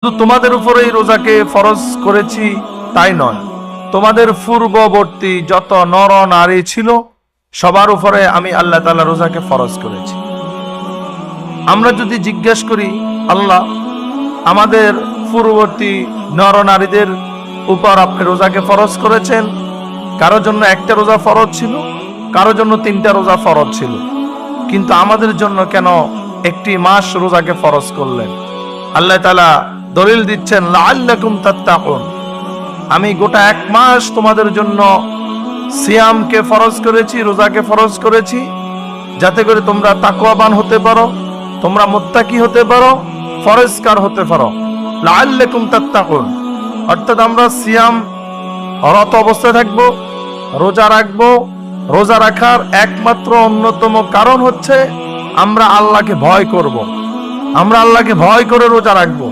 শুধু তোমাদের উপরেই রোজাকে ফরজ করেছি তাই নয়, তোমাদের পূর্ববর্তী যত নর নারী ছিল সবার উপরে আমি আল্লাহ তাআলা রোজাকে ফরজ করেছি। আমরা যদি জিজ্ঞেস করি, আল্লাহ আমাদের পূর্ববর্তী নর নারীদের উপর আপনি রোজাকে ফরজ করেছেন, কারোর জন্য একটা রোজা ফরজ ছিল, কারোর জন্য 3টা রোজা ফরজ ছিল, কিন্তু আমাদের জন্য কেন একটি মাস রোজাকে ফরজ করলেন? আল্লাহ তাআলা দলিল দিচ্ছেন, লাআল্লাকুম তাত্তাকুন, আমি গোটা 1 মাস তোমাদের জন্য সিয়ামকে ফরজ করেছি, রোজাকে ফরজ করেছি, যাতে করে তোমরা তাকওয়াবান হতে পারো, তোমরা মুত্তাকি হতে পারো, ফরজকার হতে পারো। লাআল্লাকুম তাত্তাকুন অর্থাৎ আমরা সিয়াম রত অবস্থায় থাকবো, রোজা রাখবো। রোজা রাখার একমাত্র অন্যতম কারণ হচ্ছে আমরা আল্লাহকে ভয় করব। আমরা আল্লাহকে ভয় করে রোজা রাখবো।